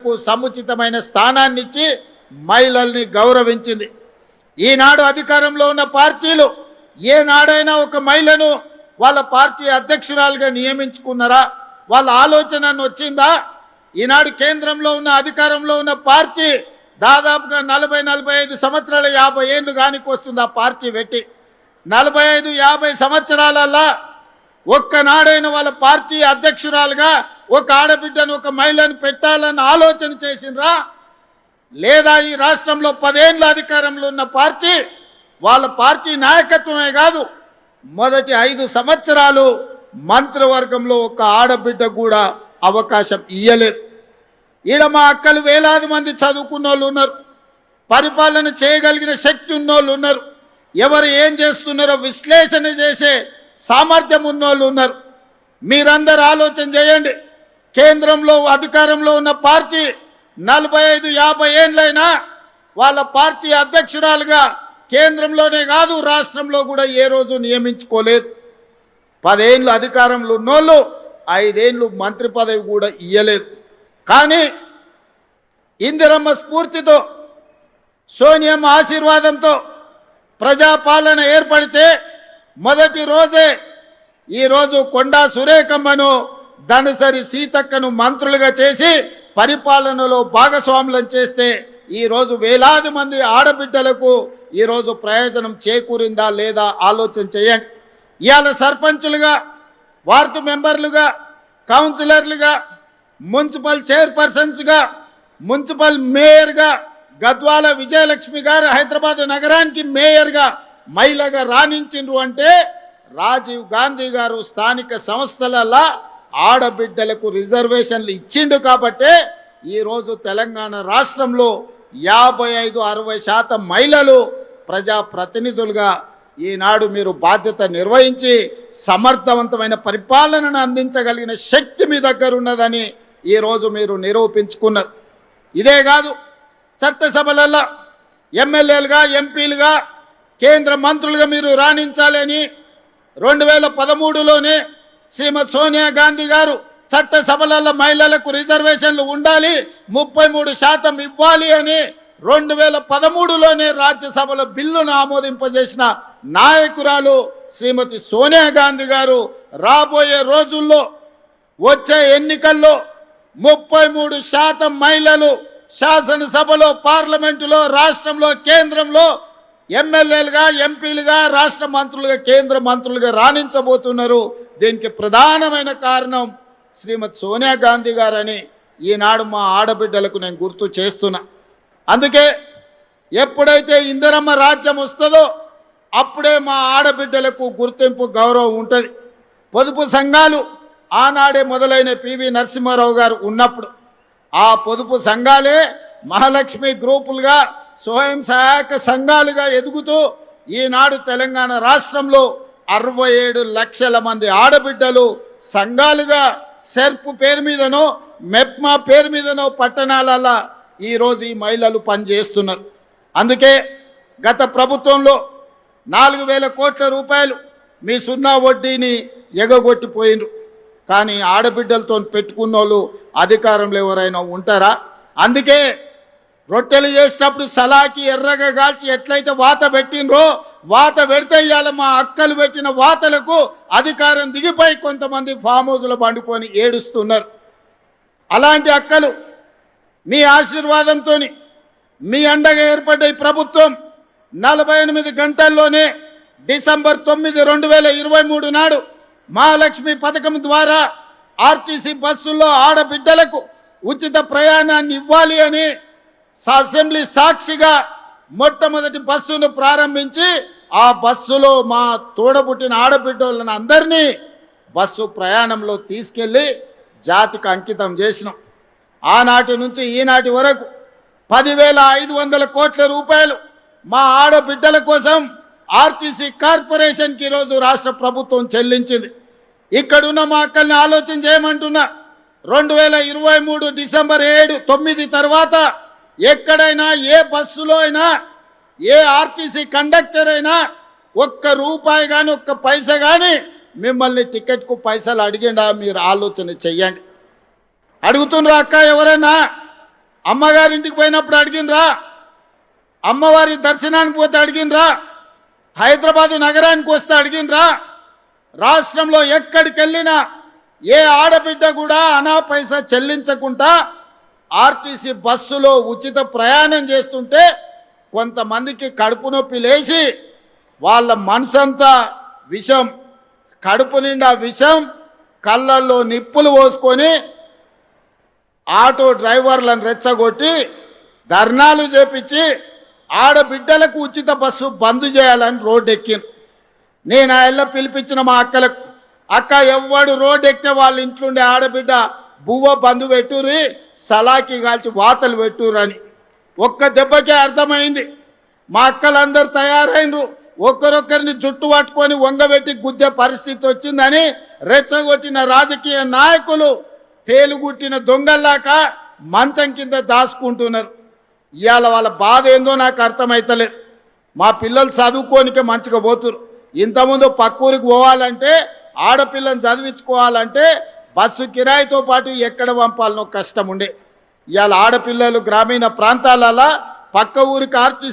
సముచితమైన స్థానాన్ని ఇచ్చి మహిళల్ని గౌరవించింది. ఈనాడు అధికారంలో ఉన్న పార్టీలు ఏనాడైనా ఒక మహిళను వాళ్ళ పార్టీ అధ్యక్షురాలుగా నియమించుకున్నారా? వాళ్ళ ఆలోచన వచ్చిందా? ఈనాడు కేంద్రంలో ఉన్న అధికారంలో ఉన్న పార్టీ దాదాపుగా 40-45 సంవత్సరాల 50 ఏళ్ళు గానికి వస్తుంది. ఆ పార్టీ పెట్టి 45-50 సంవత్సరాలల్లా ఒక్కనాడైన వాళ్ళ పార్టీ అధ్యక్షురాలుగా ఒక ఆడబిడ్డను ఒక మహిళను పెట్టాలని ఆలోచన చేసినరా? లేదా ఈ రాష్ట్రంలో 10 ఏళ్ళ అధికారంలో ఉన్న పార్టీ వాళ్ళ పార్టీ నాయకత్వమే కాదు, మొదటి 5 సంవత్సరాలు మంత్రివర్గంలో ఒక ఆడబిడ్డ కూడా అవకాశం ఇయ్యలేదు. ఈడ మా అక్కలు వేలాది మంది చదువుకున్న వాళ్ళు ఉన్నారు, పరిపాలన చేయగలిగిన శక్తి ఉన్నోళ్ళు ఉన్నారు, ఎవరు ఏం చేస్తున్నారో విశ్లేషణ చేసే సామర్థ్యం ఉన్నోళ్ళు ఉన్నారు. మీరందరూ ఆలోచన చేయండి. కేంద్రంలో అధికారంలో ఉన్న పార్టీ 45-50 ఏళ్ళైనా వాళ్ళ పార్టీ అధ్యక్షురాలుగా కేంద్రంలోనే కాదు రాష్ట్రంలో కూడా ఏ రోజు నియమించుకోలేదు. 10 ఏళ్ళు అధికారంలో ఉన్నోళ్ళు 5 ఏళ్ళు మంత్రి పదవి కూడా ఇయ్యలేదు. కానీ ఇందిరమ్మ స్ఫూర్తితో, సోనియమ్మ ఆశీర్వాదంతో ప్రజాపాలన ఏర్పడితే మొదటి రోజే ఈరోజు కొండా సురేఖమ్మను, ధనసరి సీతక్కను మంత్రులుగా చేసి పరిపాలనలో భాగస్వాములను చేస్తే ఈరోజు వేలాది మంది ఆడబిడ్డలకు ఈరోజు ప్రయోజనం చేకూరిందా లేదా ఆలోచన చేయండి. ఇవాళ సర్పంచులుగా, వార్డు మెంబర్లుగా, కౌన్సిలర్లుగా, మున్సిపల్ చైర్పర్సన్స్గా, మున్సిపల్ మేయర్గా గద్వాల విజయలక్ష్మి గారు హైదరాబాద్ నగరానికి మేయర్గా మహిళగా రాణించిండ్రు అంటే రాజీవ్ గాంధీ గారు స్థానిక సంస్థలలో ఆడబిడ్డలకు రిజర్వేషన్లు ఇచ్చిండు కాబట్టే ఈరోజు తెలంగాణ రాష్ట్రంలో 55-60% మహిళలు ప్రజాప్రతినిధులుగా ఈనాడు మీరు బాధ్యత నిర్వహించి సమర్థవంతమైన పరిపాలనను అందించగలిగిన శక్తి మీ దగ్గర ఉన్నదని ఈరోజు మీరు నిరూపించుకున్నారు. ఇదే కాదు, చట్టసభలలో ఎమ్మెల్యేలుగా, ఎంపీలుగా, కేంద్ర మంత్రులుగా మీరు రాణించాలని 2013లోనే శ్రీమతి సోనియా గాంధీ గారు చట్టసభలలో మహిళలకు రిజర్వేషన్లు ఉండాలి, 33% ఇవ్వాలి అని 2013లోనే రాజ్యసభలో బిల్లును ఆమోదింపజేసిన నాయకురాలు శ్రీమతి సోనియా గాంధీ గారు రాబోయే రోజుల్లో వచ్చే ఎన్నికల్లో 33% మహిళలు శాసనసభలో, పార్లమెంటులో, రాష్ట్రంలో, కేంద్రంలో ఎమ్మెల్యేలుగా, ఎంపీలుగా, రాష్ట్ర మంత్రులుగా, కేంద్ర మంత్రులుగా రాణించబోతున్నారు. దీనికి ప్రధానమైన కారణం శ్రీమతి సోనియా గాంధీ గారని ఈనాడు మా ఆడబిడ్డలకు నేను గుర్తు చేస్తున్నా. అందుకే ఎప్పుడైతే ఇందిరమ్మ రాజ్యం వస్తుందో అప్పుడే మా ఆడబిడ్డలకు గుర్తింపు, గౌరవం ఉంటుంది. పొదుపు సంఘాలు ఆనాడే మొదలైన పివి నరసింహారావు గారు ఉన్నప్పుడు ఆ పొదుపు సంఘాలే మహాలక్ష్మి గ్రూపులుగా, స్వయం సహాయక సంఘాలుగా ఎదుగుతూ ఈనాడు తెలంగాణ రాష్ట్రంలో 67 లక్షల మంది ఆడబిడ్డలు సంఘాలుగా సెర్ప్ పేరు మీదనో, మెప్మా పేరు మీదనో పట్టణాలలో ఈరోజు ఈ మహిళలు పనిచేస్తున్నారు. అందుకే గత ప్రభుత్వంలో 4,000 కోట్ల రూపాయలు మీ సున్నా వడ్డీని ఎగగొట్టిపోయినరు. కానీ ఆడబిడ్డలతో పెట్టుకున్న వాళ్ళు అధికారంలో ఎవరైనా ఉంటారా? అందుకే రొట్టెలు చేసేటప్పుడు సలాకి ఎర్రగా కాల్చి ఎట్లయితే వాత పెట్టినరో, వాత పెడితే ఇవాళ మా అక్కలు పెట్టిన వాతలకు అధికారం దిగిపోయి కొంతమంది ఫామ్ హౌస్లో పండుకొని ఏడుస్తున్నారు. అలాంటి అక్కలు మీ ఆశీర్వాదంతో, మీ అండగా ఏర్పడ్డ ఈ ప్రభుత్వం 48 గంటల్లోనే డిసెంబర్ 9, 2023 నాడు మహాలక్ష్మి పథకం ద్వారా ఆర్టీసీ బస్సుల్లో ఆడబిడ్డలకు ఉచిత ప్రయాణాన్ని ఇవ్వాలి అని అసెంబ్లీ సాక్షిగా మొట్టమొదటి బస్సును ప్రారంభించి ఆ బస్సులో మా తోడబుట్టిన ఆడబిడ్డలను అందరినీ బస్సు ప్రయాణంలో తీసుకెళ్ళి జాతికి అంకితం చేసినాం. ఆనాటి నుంచి ఈనాటి వరకు 10,500 కోట్ల రూపాయలు మా ఆడబిడ్డల కోసం ఆర్టీసీ కార్పొరేషన్కి ఈరోజు రాష్ట్ర ప్రభుత్వం చెల్లించింది. ఇక్కడున్న మా అక్కల్ని ఆలోచన చేయమంటున్నా. 2023 డిసెంబర్ 9 తర్వాత ఎక్కడైనా ఏ బస్సులో అయినా, ఏ ఆర్టీసీ కండక్టర్ అయినా ఒక్క రూపాయి కానీ, ఒక్క పైసా కానీ మిమ్మల్ని టికెట్కు పైసలు అడిగిండా? మీరు ఆలోచన చెయ్యండి. అడుగుతున్నారు అక్క ఎవరైనా? అమ్మగారింటికి పోయినప్పుడు అడిగినరా? అమ్మవారి దర్శనానికి పోతే అడిగినరా? హైదరాబాదు నగరానికి వస్తే అడిగినరా? రాష్ట్రంలో ఎక్కడికి వెళ్ళినా ఏ ఆడబిడ్డ కూడా అనా పైసా చెల్లించకుండా ఆర్టీసీ బస్సులో ఉచిత ప్రయాణం చేస్తుంటే కొంతమందికి కడుపు నొప్పి లేచి వాళ్ళ మనసంతా విషం, కడుపు నిండా విషం, కళ్ళల్లో నిప్పులు పోసుకొని ఆటో డ్రైవర్లను రెచ్చగొట్టి ధర్నాలు చేపించి ఆడబిడ్డలకు ఉచిత బస్సు బంద్ చేయాలని రోడ్డు ఎక్కింది. నేను ఆ ఇళ్ళ పిలిపించిన మా అక్కలకు, అక్క ఎవ్వడు రోడ్డు ఎక్కితే వాళ్ళ ఇంట్లోండే ఆడబిడ్డ బువ్వ బంధు పెట్టుర్రి, సలాకి కాల్చి వాతలు పెట్టుర్రని ఒక్క దెబ్బకే అర్థమైంది. మా అక్కలందరూ తయారైనరు, ఒక్కరొక్కరిని జుట్టు పట్టుకొని వంగబెట్టి గుద్దే పరిస్థితి వచ్చిందని రెచ్చగొట్టిన రాజకీయ నాయకులు తేలుగుట్టిన దొంగల్లాక మంచం కింద దాచుకుంటున్నారు. ఇవాళ వాళ్ళ బాధ ఏందో నాకు అర్థమవుతలేదు. మా పిల్లలు చదువుకోనికే మంచిగా పోతున్నారు. ఇంతకుముందు పక్కూరికి పోవాలంటే, ఆడపిల్లని చదివించుకోవాలంటే బస్సు కిరాయితో పాటు ఎక్కడ పంపాలనో కష్టం ఉండే. ఇవాళ ఆడపిల్లలు గ్రామీణ ప్రాంతాలలో పక్క ఊరికి ఆర్టీసీ